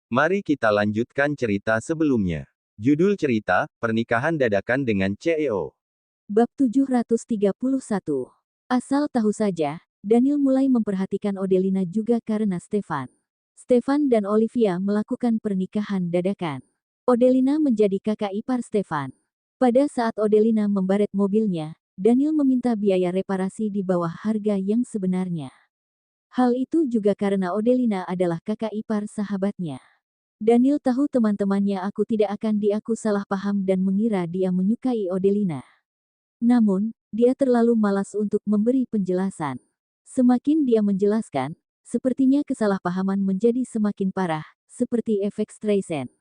Mari kita lanjutkan cerita sebelumnya. Judul cerita, Pernikahan Dadakan dengan CEO. Bab 731. Asal tahu saja, Daniel mulai memperhatikan Odelina juga karena Stefan. Stefan dan Olivia melakukan pernikahan dadakan. Odelina menjadi kakak ipar Stefan. Pada saat Odelina membaret mobilnya, Daniel meminta biaya reparasi di bawah harga yang sebenarnya. Hal itu juga karena Odelina adalah kakak ipar sahabatnya. Daniel tahu teman-temannya aku tidak akan diaku salah paham dan mengira dia menyukai Odelina. Namun, dia terlalu malas untuk memberi penjelasan. Semakin dia menjelaskan, sepertinya kesalahpahaman menjadi semakin parah, seperti efek Streisand.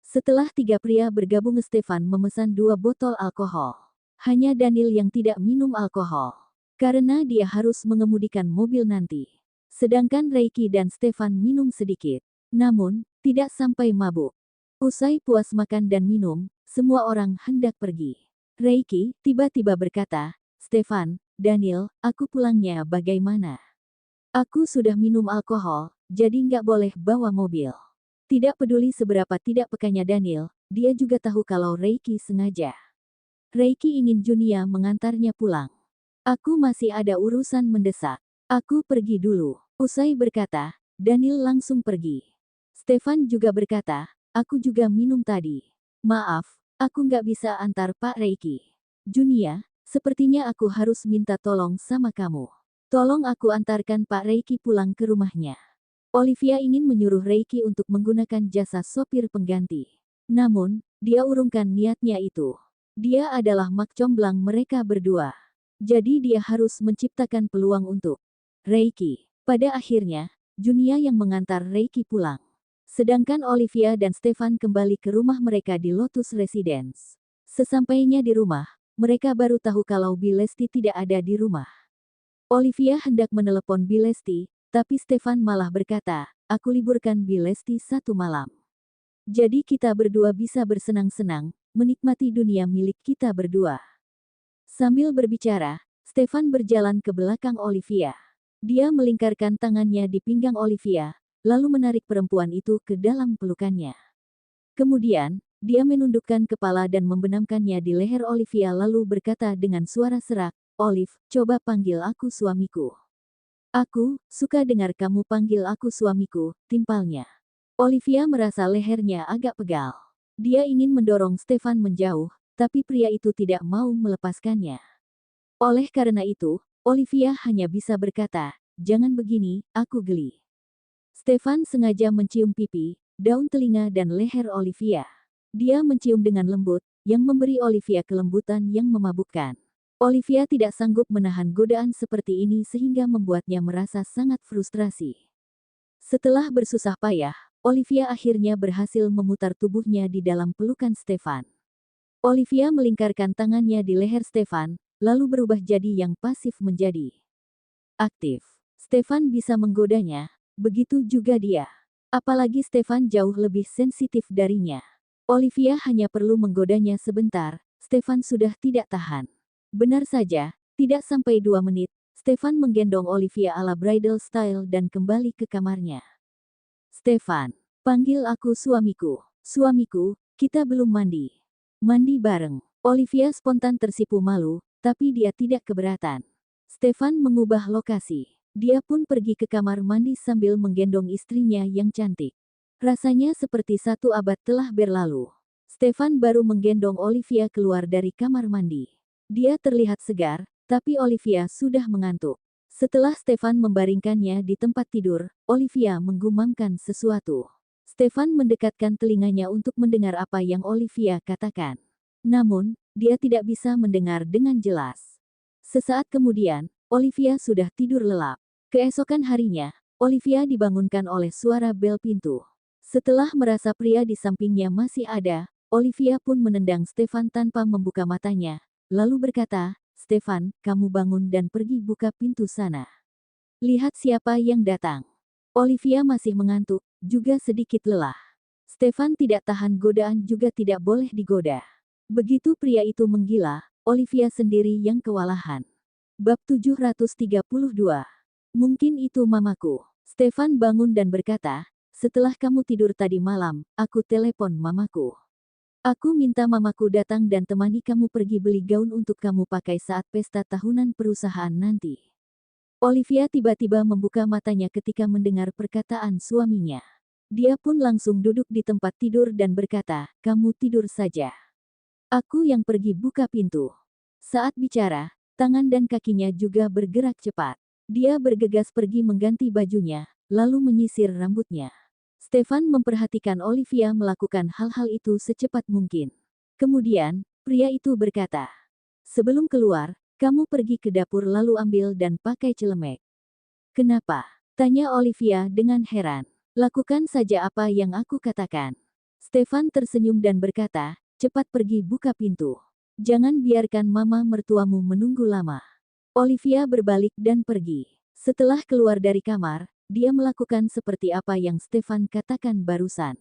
Setelah 3 pria bergabung, Stefan memesan 2 botol alkohol. Hanya Daniel yang tidak minum alkohol. Karena dia harus mengemudikan mobil nanti. Sedangkan Reiki dan Stefan minum sedikit. Namun, tidak sampai mabuk. Usai puas makan dan minum, semua orang hendak pergi. Reiki tiba-tiba berkata, "Stefan, Daniel, aku pulangnya bagaimana? Aku sudah minum alkohol, jadi nggak boleh bawa mobil." Tidak peduli seberapa tidak pekanya Daniel, dia juga tahu kalau Reiki sengaja. Reiki ingin Junia mengantarnya pulang. "Aku masih ada urusan mendesak. Aku pergi dulu." Usai berkata, Daniel langsung pergi. Stefan juga berkata, "Aku juga minum tadi. Maaf, aku nggak bisa antar Pak Reiki. Junia, sepertinya aku harus minta tolong sama kamu. Tolong aku antarkan Pak Reiki pulang ke rumahnya." Olivia ingin menyuruh Reiki untuk menggunakan jasa sopir pengganti. Namun, dia urungkan niatnya itu. Dia adalah mak comblang mereka berdua. Jadi dia harus menciptakan peluang untuk Reiki. Pada akhirnya, Junia yang mengantar Reiki pulang. Sedangkan Olivia dan Stefan kembali ke rumah mereka di Lotus Residence. Sesampainya di rumah, mereka baru tahu kalau Bilesti tidak ada di rumah. Olivia hendak menelepon Bilesti, tapi Stefan malah berkata, "Aku liburkan Bilesti 1 malam. Jadi kita berdua bisa bersenang-senang, menikmati dunia milik kita berdua." Sambil berbicara, Stefan berjalan ke belakang Olivia. Dia melingkarkan tangannya di pinggang Olivia, lalu menarik perempuan itu ke dalam pelukannya. Kemudian, dia menundukkan kepala dan membenamkannya di leher Olivia lalu berkata dengan suara serak, "Olive, coba panggil aku suamiku." "Aku suka dengar kamu panggil aku suamiku," timpalnya. Olivia merasa lehernya agak pegal. Dia ingin mendorong Stefan menjauh, tapi pria itu tidak mau melepaskannya. Oleh karena itu, Olivia hanya bisa berkata, "Jangan begini, aku geli." Stefan sengaja mencium pipi, daun telinga dan leher Olivia. Dia mencium dengan lembut, yang memberi Olivia kelembutan yang memabukkan. Olivia tidak sanggup menahan godaan seperti ini sehingga membuatnya merasa sangat frustrasi. Setelah bersusah payah, Olivia akhirnya berhasil memutar tubuhnya di dalam pelukan Stefan. Olivia melingkarkan tangannya di leher Stefan, lalu berubah jadi yang pasif menjadi aktif. Stefan bisa menggodanya, begitu juga dia. Apalagi Stefan jauh lebih sensitif darinya. Olivia hanya perlu menggodanya sebentar, Stefan sudah tidak tahan. Benar saja, tidak sampai 2 menit, Stefan menggendong Olivia ala bridal style dan kembali ke kamarnya. "Stefan, panggil aku suamiku. Suamiku, kita belum mandi. Mandi bareng." Olivia spontan tersipu malu, tapi dia tidak keberatan. Stefan mengubah lokasi. Dia pun pergi ke kamar mandi sambil menggendong istrinya yang cantik. Rasanya seperti 1 abad telah berlalu. Stefan baru menggendong Olivia keluar dari kamar mandi. Dia terlihat segar, tapi Olivia sudah mengantuk. Setelah Stefan membaringkannya di tempat tidur, Olivia menggumamkan sesuatu. Stefan mendekatkan telinganya untuk mendengar apa yang Olivia katakan. Namun, dia tidak bisa mendengar dengan jelas. Sesaat kemudian, Olivia sudah tidur lelap. Keesokan harinya, Olivia dibangunkan oleh suara bel pintu. Setelah merasa pria di sampingnya masih ada, Olivia pun menendang Stefan tanpa membuka matanya, lalu berkata, "Stefan, kamu bangun dan pergi buka pintu sana. Lihat siapa yang datang." Olivia masih mengantuk, juga sedikit lelah. Stefan tidak tahan godaan juga tidak boleh digoda. Begitu pria itu menggila, Olivia sendiri yang kewalahan. Bab 732. Mungkin itu mamaku. Stefan bangun dan berkata, setelah kamu tidur tadi malam, aku telepon mamaku. Aku minta mamaku datang dan temani kamu pergi beli gaun untuk kamu pakai saat pesta tahunan perusahaan nanti. Olivia tiba-tiba membuka matanya ketika mendengar perkataan suaminya. Dia pun langsung duduk di tempat tidur dan berkata, "Kamu tidur saja. Aku yang pergi buka pintu." Saat bicara, tangan dan kakinya juga bergerak cepat. Dia bergegas pergi mengganti bajunya, lalu menyisir rambutnya. Stefan memperhatikan Olivia melakukan hal-hal itu secepat mungkin. Kemudian, pria itu berkata, "Sebelum keluar, kamu pergi ke dapur lalu ambil dan pakai celemek." "Kenapa?" tanya Olivia dengan heran. "Lakukan saja apa yang aku katakan." Stefan tersenyum dan berkata, "Cepat pergi buka pintu. Jangan biarkan mama mertuamu menunggu lama." Olivia berbalik dan pergi. Setelah keluar dari kamar, dia melakukan seperti apa yang Stefan katakan barusan.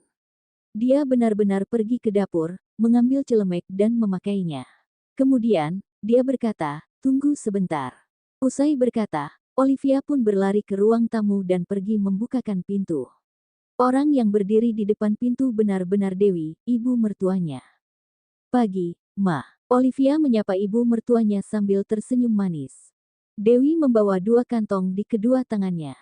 Dia benar-benar pergi ke dapur, mengambil celemek dan memakainya. Kemudian, dia berkata, "Tunggu sebentar." Usai berkata, Olivia pun berlari ke ruang tamu dan pergi membukakan pintu. Orang yang berdiri di depan pintu benar-benar Dewi, ibu mertuanya. "Pagi, Ma." Olivia menyapa ibu mertuanya sambil tersenyum manis. Dewi membawa 2 kantong di kedua tangannya.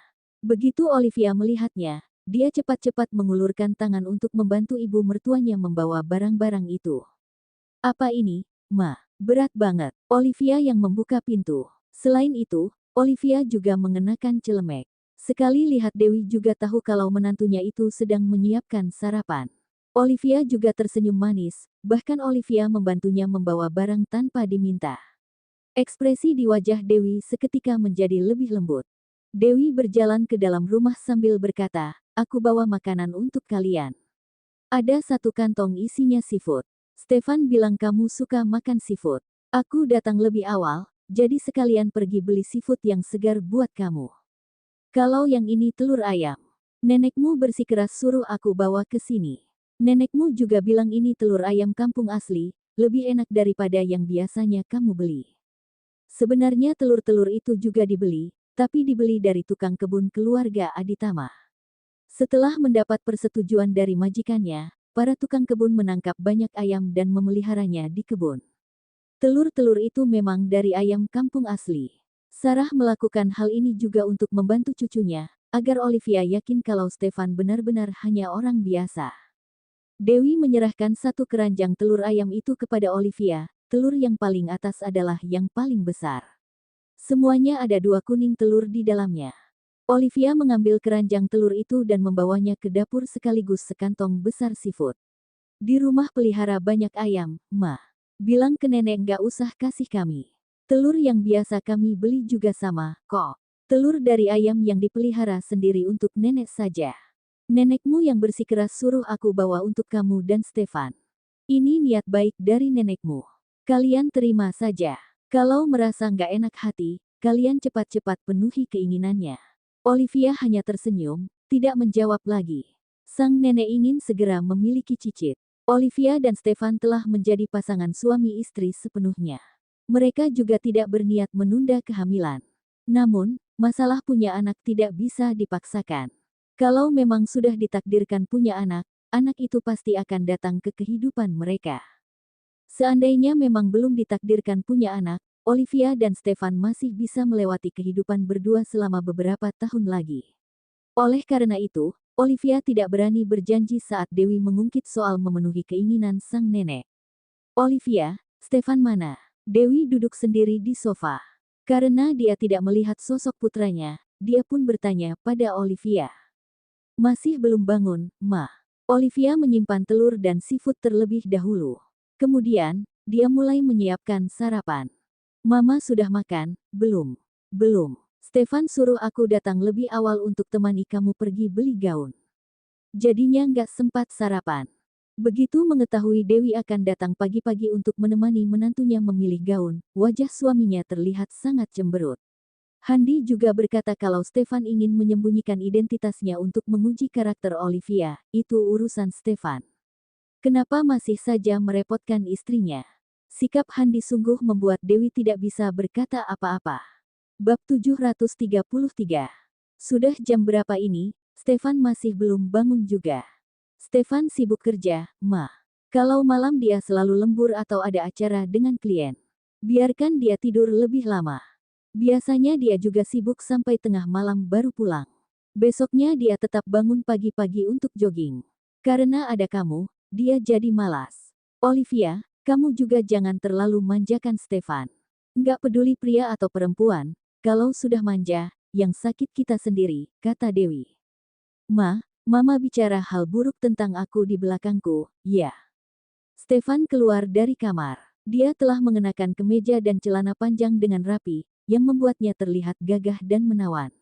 Begitu Olivia melihatnya, dia cepat-cepat mengulurkan tangan untuk membantu ibu mertuanya membawa barang-barang itu. "Apa ini, Ma?" "Berat banget." Olivia yang membuka pintu. Selain itu, Olivia juga mengenakan celemek. Sekali lihat Dewi juga tahu kalau menantunya itu sedang menyiapkan sarapan. Olivia juga tersenyum manis, bahkan Olivia membantunya membawa barang tanpa diminta. Ekspresi di wajah Dewi seketika menjadi lebih lembut. Dewi berjalan ke dalam rumah sambil berkata, "Aku bawa makanan untuk kalian. Ada 1 kantong isinya seafood. Stefan bilang kamu suka makan seafood. Aku datang lebih awal, jadi sekalian pergi beli seafood yang segar buat kamu. Kalau yang ini telur ayam. Nenekmu bersikeras suruh aku bawa ke sini. Nenekmu juga bilang ini telur ayam kampung asli, lebih enak daripada yang biasanya kamu beli." Sebenarnya telur-telur itu juga dibeli, tapi dibeli dari tukang kebun keluarga Aditama. Setelah mendapat persetujuan dari majikannya, para tukang kebun menangkap banyak ayam dan memeliharanya di kebun. Telur-telur itu memang dari ayam kampung asli. Sarah melakukan hal ini juga untuk membantu cucunya, agar Olivia yakin kalau Stefan benar-benar hanya orang biasa. Dewi menyerahkan 1 keranjang telur ayam itu kepada Olivia, telur yang paling atas adalah yang paling besar. Semuanya ada 2 kuning telur di dalamnya. Olivia mengambil keranjang telur itu dan membawanya ke dapur sekaligus sekantong besar seafood. "Di rumah pelihara banyak ayam, Ma. Bilang ke nenek nggak usah kasih kami. Telur yang biasa kami beli juga sama, kok. Telur dari ayam yang dipelihara sendiri untuk nenek saja. Nenekmu yang bersikeras suruh aku bawa untuk kamu dan Stefan. Ini niat baik dari nenekmu. Kalian terima saja. Kalau merasa nggak enak hati, kalian cepat-cepat penuhi keinginannya." Olivia hanya tersenyum, tidak menjawab lagi. Sang nenek ingin segera memiliki cicit. Olivia dan Stefan telah menjadi pasangan suami istri sepenuhnya. Mereka juga tidak berniat menunda kehamilan. Namun, masalah punya anak tidak bisa dipaksakan. Kalau memang sudah ditakdirkan punya anak, anak itu pasti akan datang ke kehidupan mereka. Seandainya memang belum ditakdirkan punya anak, Olivia dan Stefan masih bisa melewati kehidupan berdua selama beberapa tahun lagi. Oleh karena itu, Olivia tidak berani berjanji saat Dewi mengungkit soal memenuhi keinginan sang nenek. "Olivia, Stefan mana?" Dewi duduk sendiri di sofa. Karena dia tidak melihat sosok putranya, dia pun bertanya pada Olivia. "Masih belum bangun, Ma." Olivia menyimpan telur dan seafood terlebih dahulu. Kemudian, dia mulai menyiapkan sarapan. "Mama sudah makan, belum?" "Belum. Stefan suruh aku datang lebih awal untuk temani kamu pergi beli gaun. Jadinya nggak sempat sarapan." Begitu mengetahui Dewi akan datang pagi-pagi untuk menemani menantunya memilih gaun, wajah suaminya terlihat sangat cemberut. Handi juga berkata kalau Stefan ingin menyembunyikan identitasnya untuk menguji karakter Olivia, itu urusan Stefan. Kenapa masih saja merepotkan istrinya? Sikap Handi sungguh membuat Dewi tidak bisa berkata apa-apa. Bab 733. Sudah jam berapa ini? Stefan masih belum bangun juga. Stefan sibuk kerja, Ma. Kalau malam dia selalu lembur atau ada acara dengan klien. Biarkan dia tidur lebih lama. Biasanya dia juga sibuk sampai tengah malam baru pulang. Besoknya dia tetap bangun pagi-pagi untuk jogging. Karena ada kamu, dia jadi malas. Olivia, kamu juga jangan terlalu manjakan Stefan. Nggak peduli pria atau perempuan, kalau sudah manja, yang sakit kita sendiri, kata Dewi. Ma, Mama bicara hal buruk tentang aku di belakangku, ya. Stefan keluar dari kamar. Dia telah mengenakan kemeja dan celana panjang dengan rapi, yang membuatnya terlihat gagah dan menawan.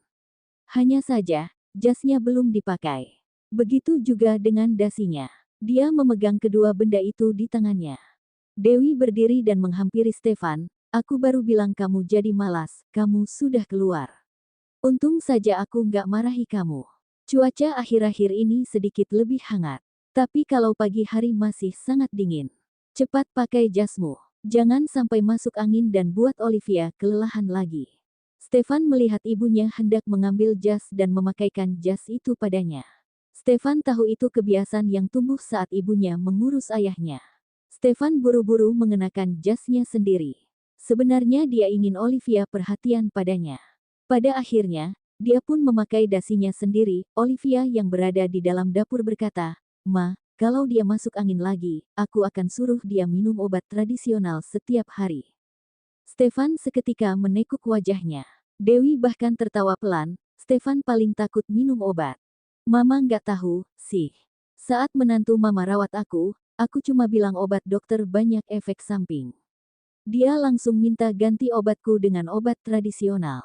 Hanya saja, jasnya belum dipakai. Begitu juga dengan dasinya. Dia memegang kedua benda itu di tangannya. Dewi berdiri dan menghampiri Stefan, aku baru bilang kamu jadi malas, kamu sudah keluar. Untung saja aku nggak marahi kamu. Cuaca akhir-akhir ini sedikit lebih hangat. Tapi kalau pagi hari masih sangat dingin. Cepat pakai jasmu. Jangan sampai masuk angin dan buat Olivia kelelahan lagi. Stefan melihat ibunya hendak mengambil jas dan memakaikan jas itu padanya. Stefan tahu itu kebiasaan yang tumbuh saat ibunya mengurus ayahnya. Stefan buru-buru mengenakan jasnya sendiri. Sebenarnya dia ingin Olivia perhatian padanya. Pada akhirnya, dia pun memakai dasinya sendiri. Olivia yang berada di dalam dapur berkata, Ma, kalau dia masuk angin lagi, aku akan suruh dia minum obat tradisional setiap hari. Stefan seketika menekuk wajahnya. Dewi bahkan tertawa pelan, Stefan paling takut minum obat. Mama nggak tahu, sih. Saat menantu Mama rawat aku cuma bilang obat dokter banyak efek samping. Dia langsung minta ganti obatku dengan obat tradisional.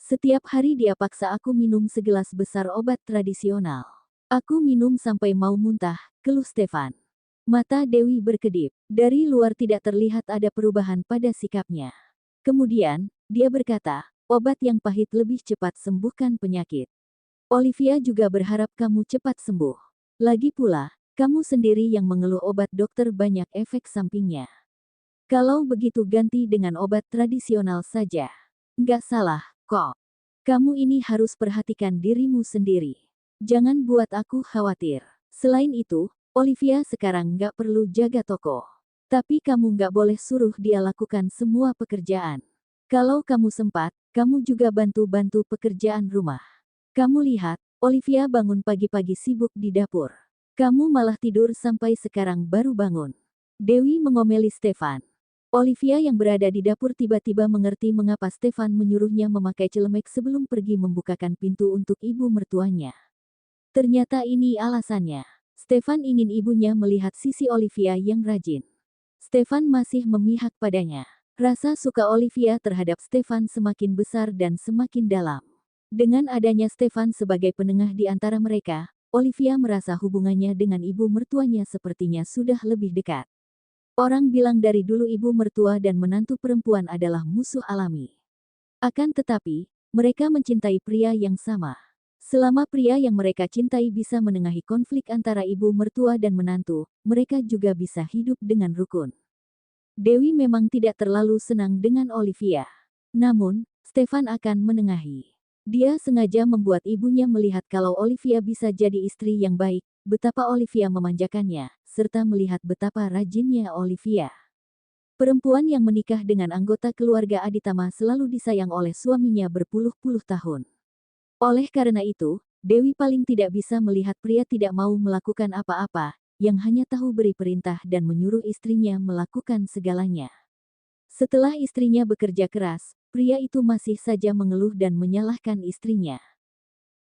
Setiap hari dia paksa aku minum segelas besar obat tradisional. Aku minum sampai mau muntah, keluh Stefan. Mata Dewi berkedip. Dari luar tidak terlihat ada perubahan pada sikapnya. Kemudian, dia berkata, obat yang pahit lebih cepat sembuhkan penyakit. Olivia juga berharap kamu cepat sembuh. Lagi pula, kamu sendiri yang mengeluh obat dokter banyak efek sampingnya. Kalau begitu ganti dengan obat tradisional saja. Nggak salah, kok. Kamu ini harus perhatikan dirimu sendiri. Jangan buat aku khawatir. Selain itu, Olivia sekarang nggak perlu jaga toko. Tapi kamu nggak boleh suruh dia lakukan semua pekerjaan. Kalau kamu sempat, kamu juga bantu-bantu pekerjaan rumah. Kamu lihat, Olivia bangun pagi-pagi sibuk di dapur. Kamu malah tidur sampai sekarang baru bangun. Dewi mengomeli Stefan. Olivia yang berada di dapur tiba-tiba mengerti mengapa Stefan menyuruhnya memakai celemek sebelum pergi membukakan pintu untuk ibu mertuanya. Ternyata ini alasannya. Stefan ingin ibunya melihat sisi Olivia yang rajin. Stefan masih memihak padanya. Rasa suka Olivia terhadap Stefan semakin besar dan semakin dalam. Dengan adanya Stefan sebagai penengah di antara mereka, Olivia merasa hubungannya dengan ibu mertuanya sepertinya sudah lebih dekat. Orang bilang dari dulu ibu mertua dan menantu perempuan adalah musuh alami. Akan tetapi, mereka mencintai pria yang sama. Selama pria yang mereka cintai bisa menengahi konflik antara ibu mertua dan menantu, mereka juga bisa hidup dengan rukun. Dewi memang tidak terlalu senang dengan Olivia. Namun, Stefan akan menengahi. Dia sengaja membuat ibunya melihat kalau Olivia bisa jadi istri yang baik, betapa Olivia memanjakannya, serta melihat betapa rajinnya Olivia. Perempuan yang menikah dengan anggota keluarga Aditama selalu disayang oleh suaminya berpuluh-puluh tahun. Oleh karena itu, Dewi paling tidak bisa melihat pria tidak mau melakukan apa-apa, yang hanya tahu beri perintah dan menyuruh istrinya melakukan segalanya. Setelah istrinya bekerja keras, pria itu masih saja mengeluh dan menyalahkan istrinya.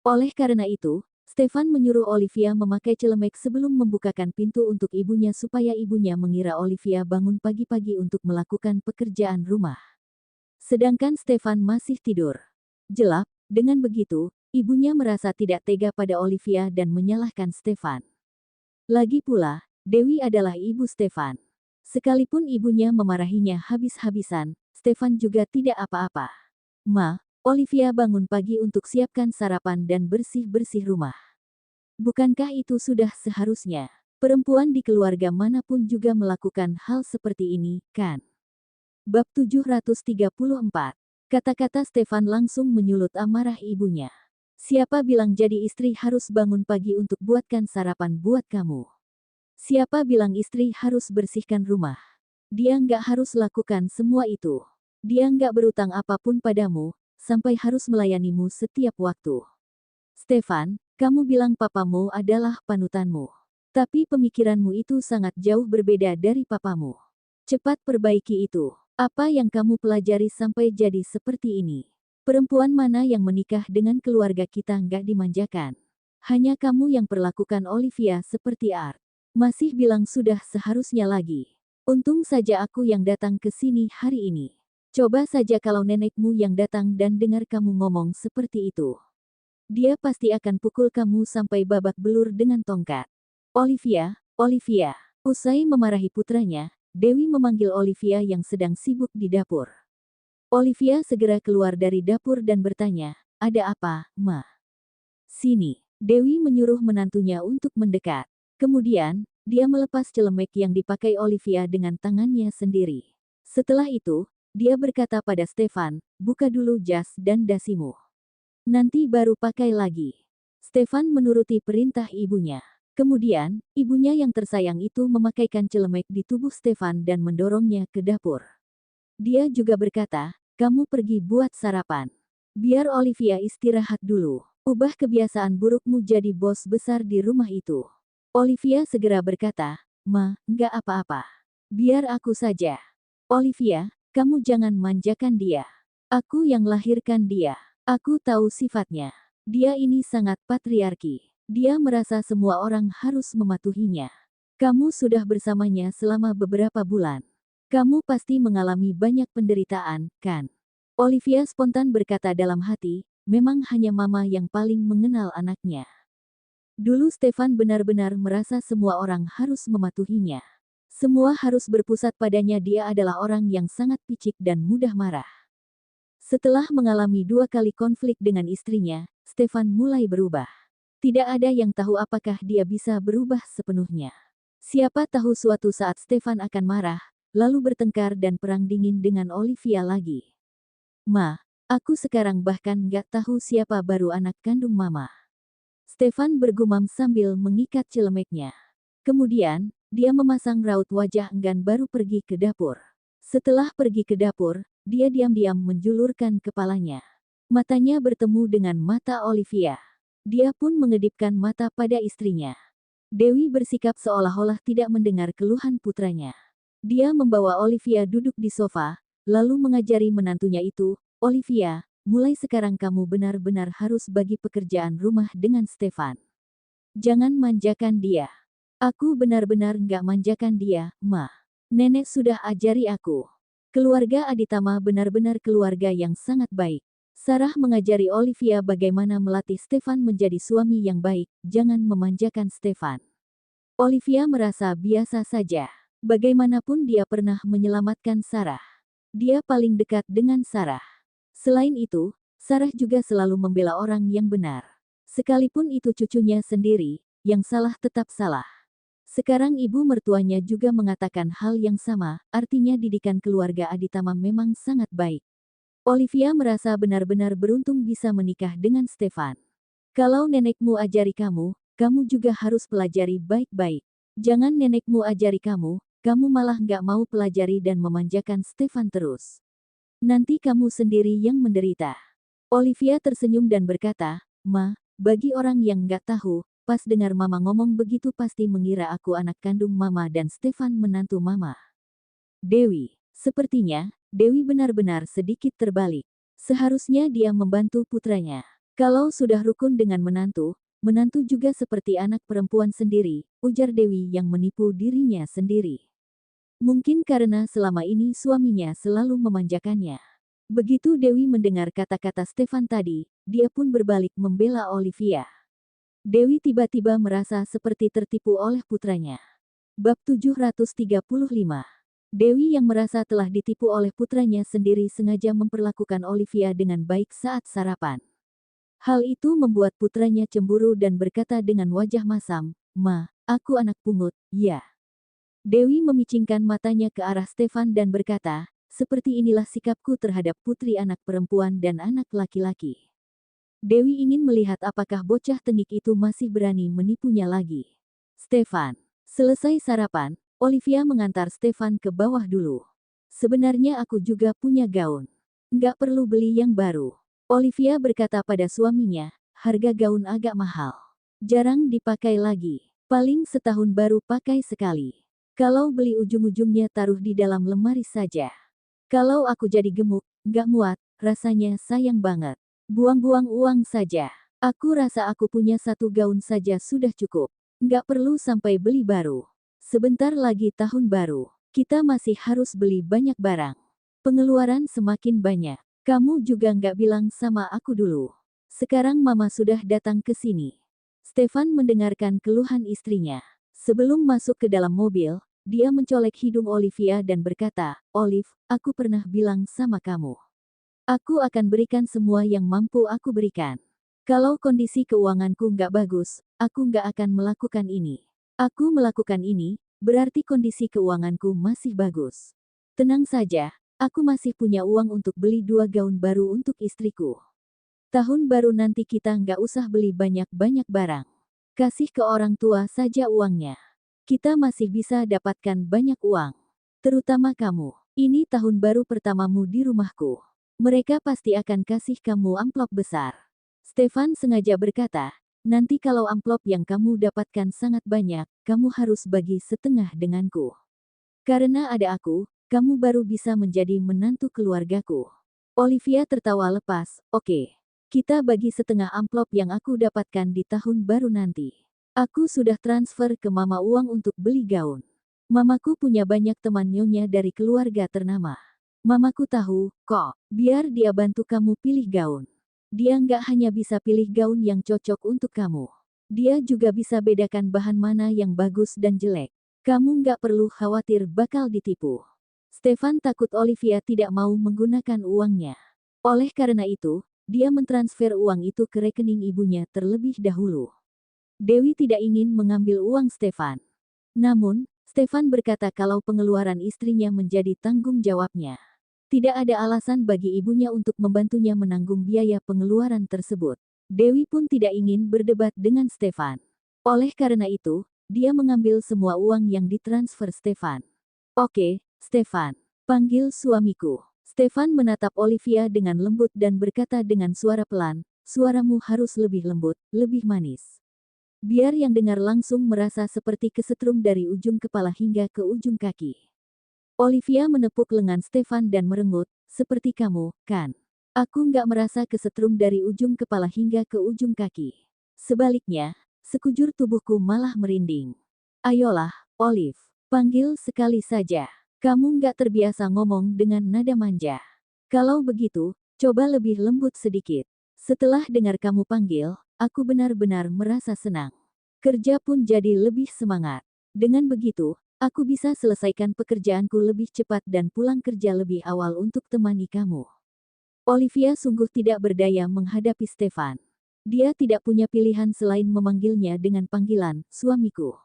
Oleh karena itu, Stefan menyuruh Olivia memakai celemek sebelum membukakan pintu untuk ibunya supaya ibunya mengira Olivia bangun pagi-pagi untuk melakukan pekerjaan rumah. Sedangkan Stefan masih tidur. Jelap, dengan begitu, ibunya merasa tidak tega pada Olivia dan menyalahkan Stefan. Lagi pula, Dewi adalah ibu Stefan. Sekalipun ibunya memarahinya habis-habisan, Stefan juga tidak apa-apa. Ma, Olivia bangun pagi untuk siapkan sarapan dan bersih-bersih rumah. Bukankah itu sudah seharusnya? Perempuan di keluarga manapun juga melakukan hal seperti ini, kan? Bab 734. Kata-kata Stefan langsung menyulut amarah ibunya. Siapa bilang jadi istri harus bangun pagi untuk buatkan sarapan buat kamu? Siapa bilang istri harus bersihkan rumah? Dia nggak harus lakukan semua itu. Dia nggak berutang apapun padamu, sampai harus melayanimu setiap waktu. Stefan, kamu bilang papamu adalah panutanmu. Tapi pemikiranmu itu sangat jauh berbeda dari papamu. Cepat perbaiki itu. Apa yang kamu pelajari sampai jadi seperti ini? Perempuan mana yang menikah dengan keluarga kita nggak dimanjakan? Hanya kamu yang perlakukan Olivia seperti Art. Masih bilang sudah seharusnya lagi. Untung saja aku yang datang ke sini hari ini. Coba saja kalau nenekmu yang datang dan dengar kamu ngomong seperti itu. Dia pasti akan pukul kamu sampai babak belur dengan tongkat. Olivia, Olivia. Usai memarahi putranya, Dewi memanggil Olivia yang sedang sibuk di dapur. Olivia segera keluar dari dapur dan bertanya, "Ada apa, Ma?" "Sini." Dewi menyuruh menantunya untuk mendekat. Kemudian, dia melepas celemek yang dipakai Olivia dengan tangannya sendiri. Setelah itu, dia berkata pada Stefan, "Buka dulu jas dan dasimu. Nanti baru pakai lagi." Stefan menuruti perintah ibunya. Kemudian, ibunya yang tersayang itu memakaikan celemek di tubuh Stefan dan mendorongnya ke dapur. Dia juga berkata, "Kamu pergi buat sarapan. Biar Olivia istirahat dulu. Ubah kebiasaan burukmu jadi bos besar di rumah itu." Olivia segera berkata, "Ma, nggak apa-apa. Biar aku saja." "Olivia, kamu jangan manjakan dia. Aku yang lahirkan dia. Aku tahu sifatnya. Dia ini sangat patriarki. Dia merasa semua orang harus mematuhinya. Kamu sudah bersamanya selama beberapa bulan. Kamu pasti mengalami banyak penderitaan, kan?" Olivia spontan berkata dalam hati, memang hanya Mama yang paling mengenal anaknya. Dulu Stefan benar-benar merasa semua orang harus mematuhinya. Semua harus berpusat padanya, dia adalah orang yang sangat picik dan mudah marah. Setelah mengalami 2 kali konflik dengan istrinya, Stefan mulai berubah. Tidak ada yang tahu apakah dia bisa berubah sepenuhnya. Siapa tahu suatu saat Stefan akan marah, lalu bertengkar dan perang dingin dengan Olivia lagi. "Ma, aku sekarang bahkan nggak tahu siapa baru anak kandung Mama." Stefan bergumam sambil mengikat celemeknya. Kemudian, dia memasang raut wajah enggan baru pergi ke dapur. Setelah pergi ke dapur, dia diam-diam menjulurkan kepalanya. Matanya bertemu dengan mata Olivia. Dia pun mengedipkan mata pada istrinya. Dewi bersikap seolah-olah tidak mendengar keluhan putranya. Dia membawa Olivia duduk di sofa, lalu mengajari menantunya itu, "Olivia, mulai sekarang kamu benar-benar harus bagi pekerjaan rumah dengan Stefan. Jangan manjakan dia." "Aku benar-benar nggak manjakan dia, Ma. Nenek sudah ajari aku." Keluarga Aditama benar-benar keluarga yang sangat baik. Sarah mengajari Olivia bagaimana melatih Stefan menjadi suami yang baik, jangan memanjakan Stefan. Olivia merasa biasa saja. Bagaimanapun dia pernah menyelamatkan Sarah. Dia paling dekat dengan Sarah. Selain itu, Sarah juga selalu membela orang yang benar. Sekalipun itu cucunya sendiri, yang salah tetap salah. Sekarang ibu mertuanya juga mengatakan hal yang sama, artinya didikan keluarga Aditama memang sangat baik. Olivia merasa benar-benar beruntung bisa menikah dengan Stefan. "Kalau nenekmu ajari kamu, kamu juga harus pelajari baik-baik. Jangan nenekmu ajari kamu, kamu malah nggak mau pelajari dan memanjakan Stefan terus. Nanti kamu sendiri yang menderita." Olivia tersenyum dan berkata, "Ma, bagi orang yang nggak tahu, pas dengar Mama ngomong begitu pasti mengira aku anak kandung Mama dan Stefan menantu Mama." Dewi. Sepertinya, Dewi benar-benar sedikit terbalik. Seharusnya dia membantu putranya. Kalau sudah rukun dengan menantu, menantu juga seperti anak perempuan sendiri, ujar Dewi yang menipu dirinya sendiri. Mungkin karena selama ini suaminya selalu memanjakannya. Begitu Dewi mendengar kata-kata Stefan tadi, dia pun berbalik membela Olivia. Dewi tiba-tiba merasa seperti tertipu oleh putranya. Bab 735. Dewi yang merasa telah ditipu oleh putranya sendiri sengaja memperlakukan Olivia dengan baik saat sarapan. Hal itu membuat putranya cemburu dan berkata dengan wajah masam, "Ma, aku anak pungut, ya." Dewi memicingkan matanya ke arah Stefan dan berkata, "Seperti inilah sikapku terhadap putri anak perempuan dan anak laki-laki." Dewi ingin melihat apakah bocah tengik itu masih berani menipunya lagi. Stefan. Selesai sarapan, Olivia mengantar Stefan ke bawah dulu. Sebenarnya aku juga punya gaun. Nggak perlu beli yang baru. Olivia berkata pada suaminya, harga gaun agak mahal. Jarang dipakai lagi. Paling setahun baru pakai sekali. Kalau beli ujung-ujungnya taruh di dalam lemari saja. Kalau aku jadi gemuk, nggak muat, rasanya sayang banget. Buang-buang uang saja. Aku rasa aku punya satu gaun saja sudah cukup. Nggak perlu sampai beli baru. Sebentar lagi tahun baru. Kita masih harus beli banyak barang. Pengeluaran semakin banyak. Kamu juga nggak bilang sama aku dulu. Sekarang mama sudah datang ke sini. Stefan mendengarkan keluhan istrinya. Sebelum masuk ke dalam mobil, dia mencolek hidung Olivia dan berkata, Olive, aku pernah bilang sama kamu. Aku akan berikan semua yang mampu aku berikan. Kalau kondisi keuanganku nggak bagus, aku nggak akan melakukan ini. Aku melakukan ini, berarti kondisi keuanganku masih bagus. Tenang saja, aku masih punya uang untuk beli 2 gaun baru untuk istriku. Tahun baru nanti kita nggak usah beli banyak-banyak barang. Kasih ke orang tua saja uangnya. Kita masih bisa dapatkan banyak uang. Terutama kamu. Ini tahun baru pertamamu di rumahku. Mereka pasti akan kasih kamu amplop besar. Stefan sengaja berkata, nanti kalau amplop yang kamu dapatkan sangat banyak, kamu harus bagi setengah denganku. Karena ada aku, kamu baru bisa menjadi menantu keluargaku. Olivia tertawa lepas, oke. Kita bagi setengah amplop yang aku dapatkan di tahun baru nanti. Aku sudah transfer ke mama uang untuk beli gaun. Mamaku punya banyak teman nyonya dari keluarga ternama. Mamaku tahu, kok, biar dia bantu kamu pilih gaun. Dia nggak hanya bisa pilih gaun yang cocok untuk kamu. Dia juga bisa bedakan bahan mana yang bagus dan jelek. Kamu nggak perlu khawatir bakal ditipu. Stefan takut Olivia tidak mau menggunakan uangnya. Oleh karena itu, dia mentransfer uang itu ke rekening ibunya terlebih dahulu. Dewi tidak ingin mengambil uang Stefan. Namun, Stefan berkata kalau pengeluaran istrinya menjadi tanggung jawabnya. Tidak ada alasan bagi ibunya untuk membantunya menanggung biaya pengeluaran tersebut. Dewi pun tidak ingin berdebat dengan Stefan. Oleh karena itu, dia mengambil semua uang yang ditransfer Stefan. Oke, Stefan. Panggil suamiku. Stefan menatap Olivia dengan lembut dan berkata dengan suara pelan, suaramu harus lebih lembut, lebih manis. Biar yang dengar langsung merasa seperti kesetrum dari ujung kepala hingga ke ujung kaki. Olivia menepuk lengan Stefan dan merengut, seperti kamu, kan? Aku nggak merasa kesetrum dari ujung kepala hingga ke ujung kaki. Sebaliknya, sekujur tubuhku malah merinding. Ayolah, Olive, panggil sekali saja. Kamu nggak terbiasa ngomong dengan nada manja. Kalau begitu, coba lebih lembut sedikit. Setelah dengar kamu panggil, aku benar-benar merasa senang. Kerja pun jadi lebih semangat. Dengan begitu, aku bisa selesaikan pekerjaanku lebih cepat dan pulang kerja lebih awal untuk temani kamu. Olivia sungguh tidak berdaya menghadapi Stefan. Dia tidak punya pilihan selain memanggilnya dengan panggilan, suamiku.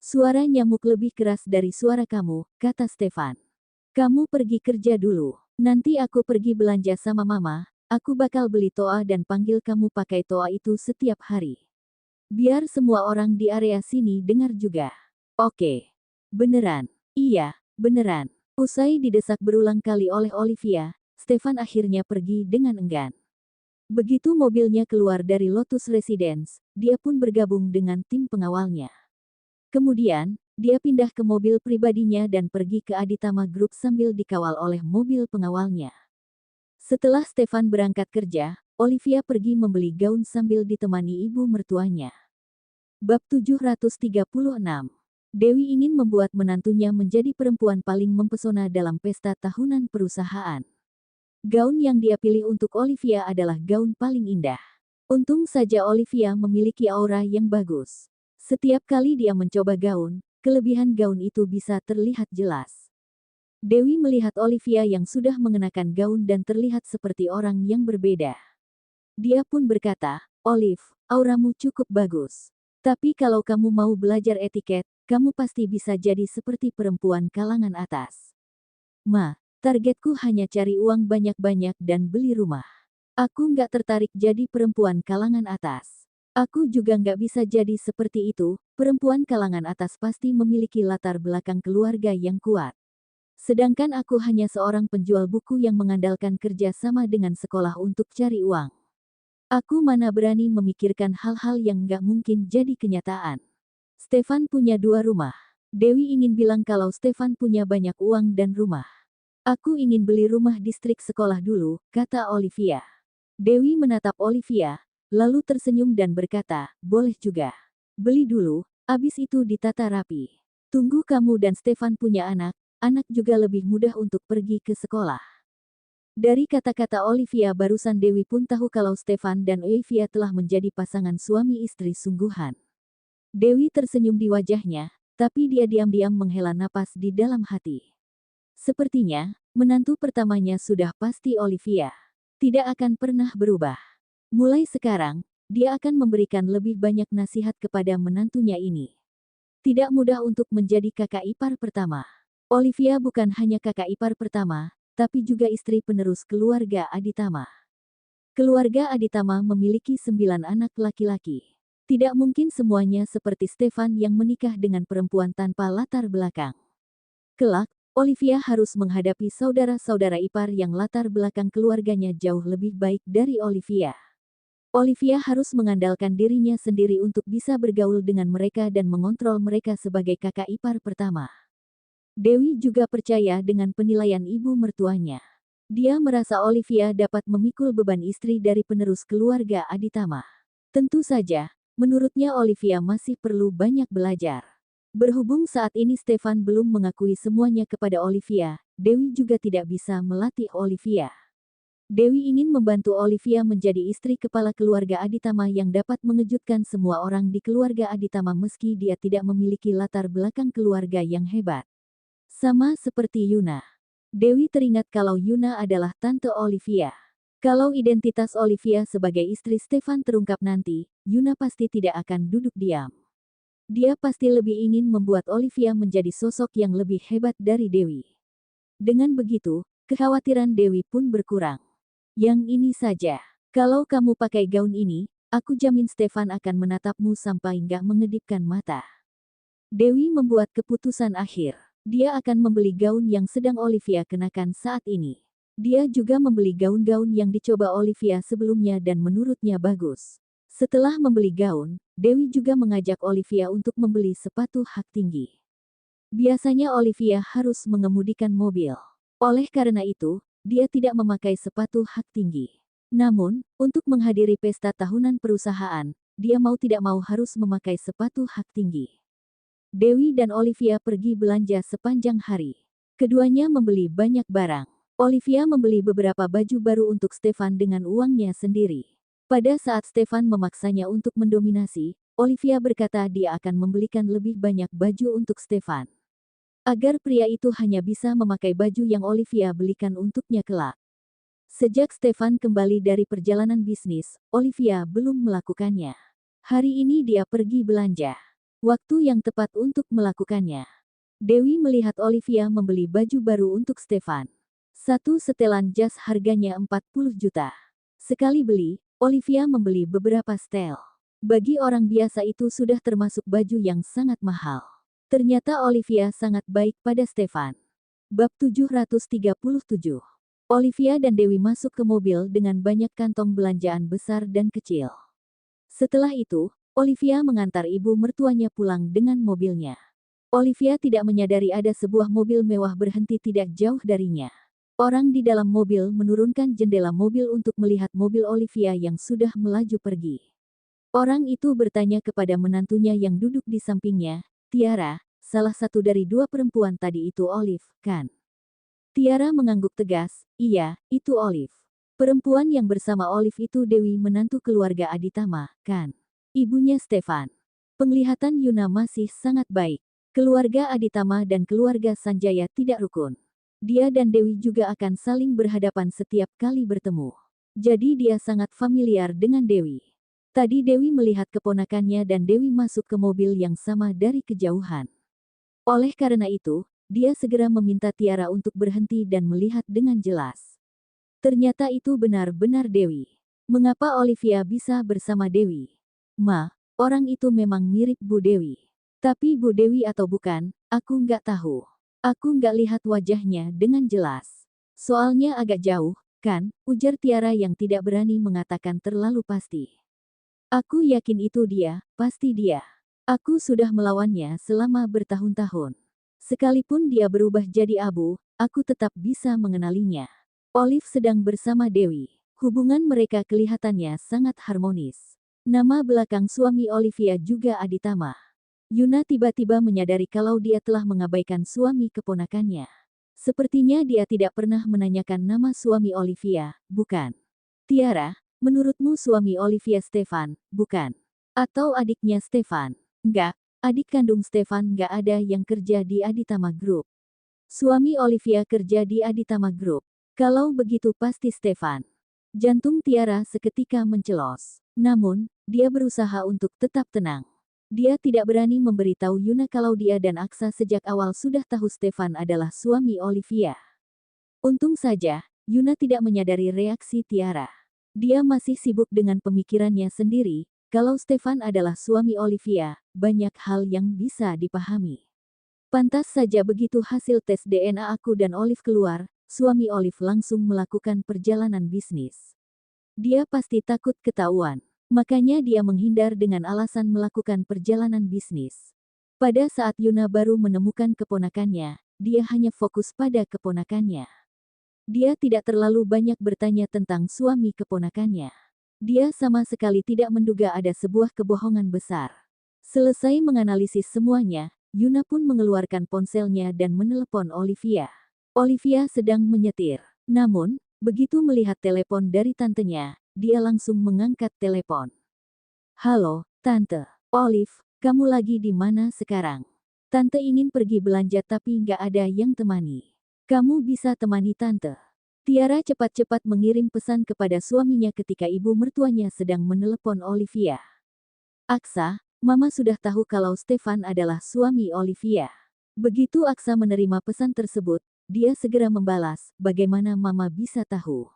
Suara nyamuk lebih keras dari suara kamu, kata Stefan. Kamu pergi kerja dulu. Nanti aku pergi belanja sama mama, aku bakal beli toa dan panggil kamu pakai toa itu setiap hari. Biar semua orang di area sini dengar juga. Oke. Beneran. Iya, beneran. Usai didesak berulang kali oleh Olivia, Stefan akhirnya pergi dengan enggan. Begitu mobilnya keluar dari Lotus Residence, dia pun bergabung dengan tim pengawalnya. Kemudian, dia pindah ke mobil pribadinya dan pergi ke Aditama Group sambil dikawal oleh mobil pengawalnya. Setelah Stefan berangkat kerja, Olivia pergi membeli gaun sambil ditemani ibu mertuanya. Bab 736. Dewi ingin membuat menantunya menjadi perempuan paling mempesona dalam pesta tahunan perusahaan. Gaun yang dia pilih untuk Olivia adalah gaun paling indah. Untung saja Olivia memiliki aura yang bagus. Setiap kali dia mencoba gaun, kelebihan gaun itu bisa terlihat jelas. Dewi melihat Olivia yang sudah mengenakan gaun dan terlihat seperti orang yang berbeda. Dia pun berkata, Olive, auramu cukup bagus. Tapi kalau kamu mau belajar etiket, kamu pasti bisa jadi seperti perempuan kalangan atas. Ma, targetku hanya cari uang banyak-banyak dan beli rumah. Aku nggak tertarik jadi perempuan kalangan atas. Aku juga nggak bisa jadi seperti itu, perempuan kalangan atas pasti memiliki latar belakang keluarga yang kuat. Sedangkan aku hanya seorang penjual buku yang mengandalkan kerja sama dengan sekolah untuk cari uang. Aku mana berani memikirkan hal-hal yang nggak mungkin jadi kenyataan. Stefan punya 2 rumah. Dewi ingin bilang kalau Stefan punya banyak uang dan rumah. Aku ingin beli rumah distrik sekolah dulu, kata Olivia. Dewi menatap Olivia, lalu tersenyum dan berkata, boleh juga. Beli dulu, abis itu ditata rapi. Tunggu kamu dan Stefan punya anak juga lebih mudah untuk pergi ke sekolah. Dari kata-kata Olivia barusan Dewi pun tahu kalau Stefan dan Olivia telah menjadi pasangan suami istri sungguhan. Dewi tersenyum di wajahnya, tapi dia diam-diam menghela napas di dalam hati. Sepertinya, menantu pertamanya sudah pasti Olivia. Tidak akan pernah berubah. Mulai sekarang, dia akan memberikan lebih banyak nasihat kepada menantunya ini. Tidak mudah untuk menjadi kakak ipar pertama. Olivia bukan hanya kakak ipar pertama, tapi juga istri penerus keluarga Aditama. Keluarga Aditama memiliki 9 anak laki-laki. Tidak mungkin semuanya seperti Stefan yang menikah dengan perempuan tanpa latar belakang. Kelak, Olivia harus menghadapi saudara-saudara ipar yang latar belakang keluarganya jauh lebih baik dari Olivia. Olivia harus mengandalkan dirinya sendiri untuk bisa bergaul dengan mereka dan mengontrol mereka sebagai kakak ipar pertama. Dewi juga percaya dengan penilaian ibu mertuanya. Dia merasa Olivia dapat memikul beban istri dari penerus keluarga Aditama. Tentu saja, menurutnya Olivia masih perlu banyak belajar. Berhubung saat ini Stefan belum mengakui semuanya kepada Olivia, Dewi juga tidak bisa melatih Olivia. Dewi ingin membantu Olivia menjadi istri kepala keluarga Aditama yang dapat mengejutkan semua orang di keluarga Aditama meski dia tidak memiliki latar belakang keluarga yang hebat. Sama seperti Yuna. Dewi teringat kalau Yuna adalah tante Olivia. Kalau identitas Olivia sebagai istri Stefan terungkap nanti, Yuna pasti tidak akan duduk diam. Dia pasti lebih ingin membuat Olivia menjadi sosok yang lebih hebat dari Dewi. Dengan begitu, kekhawatiran Dewi pun berkurang. Yang ini saja. Kalau kamu pakai gaun ini, aku jamin Stefan akan menatapmu sampai nggak mengedipkan mata. Dewi membuat keputusan akhir. Dia akan membeli gaun yang sedang Olivia kenakan saat ini. Dia juga membeli gaun-gaun yang dicoba Olivia sebelumnya dan menurutnya bagus. Setelah membeli gaun, Dewi juga mengajak Olivia untuk membeli sepatu hak tinggi. Biasanya Olivia harus mengemudikan mobil. Oleh karena itu, dia tidak memakai sepatu hak tinggi. Namun, untuk menghadiri pesta tahunan perusahaan, dia mau tidak mau harus memakai sepatu hak tinggi. Dewi dan Olivia pergi belanja sepanjang hari. Keduanya membeli banyak barang. Olivia membeli beberapa baju baru untuk Stefan dengan uangnya sendiri. Pada saat Stefan memaksanya untuk mendominasi, Olivia berkata dia akan membelikan lebih banyak baju untuk Stefan. Agar pria itu hanya bisa memakai baju yang Olivia belikan untuknya kelak. Sejak Stefan kembali dari perjalanan bisnis, Olivia belum melakukannya. Hari ini dia pergi belanja. Waktu yang tepat untuk melakukannya. Dewi melihat Olivia membeli baju baru untuk Stefan. Satu setelan jas harganya 40 juta. Sekali beli, Olivia membeli beberapa setel. Bagi orang biasa itu sudah termasuk baju yang sangat mahal. Ternyata Olivia sangat baik pada Stefan. Bab 737. Olivia dan Dewi masuk ke mobil dengan banyak kantong belanjaan besar dan kecil. Setelah itu, Olivia mengantar ibu mertuanya pulang dengan mobilnya. Olivia tidak menyadari ada sebuah mobil mewah berhenti tidak jauh darinya. Orang di dalam mobil menurunkan jendela mobil untuk melihat mobil Olivia yang sudah melaju pergi. Orang itu bertanya kepada menantunya yang duduk di sampingnya, Tiara, salah satu dari 2 perempuan tadi itu Olive, kan? Tiara mengangguk tegas, iya, itu Olive. Perempuan yang bersama Olive itu Dewi menantu keluarga Aditama, kan? Ibunya Stefan. Penglihatan Yuna masih sangat baik. Keluarga Aditama dan keluarga Sanjaya tidak rukun. Dia dan Dewi juga akan saling berhadapan setiap kali bertemu. Jadi dia sangat familiar dengan Dewi. Tadi Dewi melihat keponakannya dan Dewi masuk ke mobil yang sama dari kejauhan. Oleh karena itu, dia segera meminta Tiara untuk berhenti dan melihat dengan jelas. Ternyata itu benar-benar Dewi. Mengapa Olivia bisa bersama Dewi? Ma, orang itu memang mirip Bu Dewi. Tapi Bu Dewi atau bukan, aku nggak tahu. Aku nggak lihat wajahnya dengan jelas. Soalnya agak jauh, kan? Ujar Tiara yang tidak berani mengatakan terlalu pasti. Aku yakin itu dia, pasti dia. Aku sudah melawannya selama bertahun-tahun. Sekalipun dia berubah jadi abu, aku tetap bisa mengenalinya. Olive sedang bersama Dewi. Hubungan mereka kelihatannya sangat harmonis. Nama belakang suami Olivia juga Aditama. Yuna tiba-tiba menyadari kalau dia telah mengabaikan suami keponakannya. Sepertinya dia tidak pernah menanyakan nama suami Olivia, bukan? Tiara, menurutmu suami Olivia Stefan, bukan? Atau adiknya Stefan? Enggak, adik kandung Stefan enggak ada yang kerja di Aditama Group. Suami Olivia kerja di Aditama Group. Kalau begitu pasti Stefan. Jantung Tiara seketika mencelos. Namun, dia berusaha untuk tetap tenang. Dia tidak berani memberitahu Yuna kalau dia dan Aksa sejak awal sudah tahu Stefan adalah suami Olivia. Untung saja, Yuna tidak menyadari reaksi Tiara. Dia masih sibuk dengan pemikirannya sendiri, kalau Stefan adalah suami Olivia, banyak hal yang bisa dipahami. Pantas saja begitu hasil tes DNA aku dan Olive keluar, suami Olive langsung melakukan perjalanan bisnis. Dia pasti takut ketahuan. Makanya dia menghindar dengan alasan melakukan perjalanan bisnis. Pada saat Yuna baru menemukan keponakannya, dia hanya fokus pada keponakannya. Dia tidak terlalu banyak bertanya tentang suami keponakannya. Dia sama sekali tidak menduga ada sebuah kebohongan besar. Selesai menganalisis semuanya, Yuna pun mengeluarkan ponselnya dan menelepon Olivia. Olivia sedang menyetir. Namun, begitu melihat telepon dari tantenya, dia langsung mengangkat telepon. Halo, Tante. Olive, kamu lagi di mana sekarang? Tante ingin pergi belanja tapi nggak ada yang temani. Kamu bisa temani Tante. Tiara cepat-cepat mengirim pesan kepada suaminya ketika ibu mertuanya sedang menelepon Olivia. Aksa, Mama sudah tahu kalau Stefan adalah suami Olivia. Begitu Aksa menerima pesan tersebut, dia segera membalas, bagaimana Mama bisa tahu?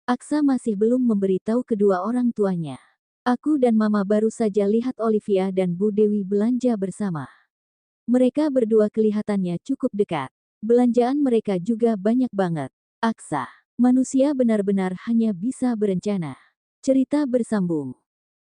Aksa masih belum memberitahu kedua orang tuanya. Aku dan Mama baru saja lihat Olivia dan Bu Dewi belanja bersama. Mereka berdua kelihatannya cukup dekat. Belanjaan mereka juga banyak banget. Aksa, manusia benar-benar hanya bisa berencana. Cerita bersambung.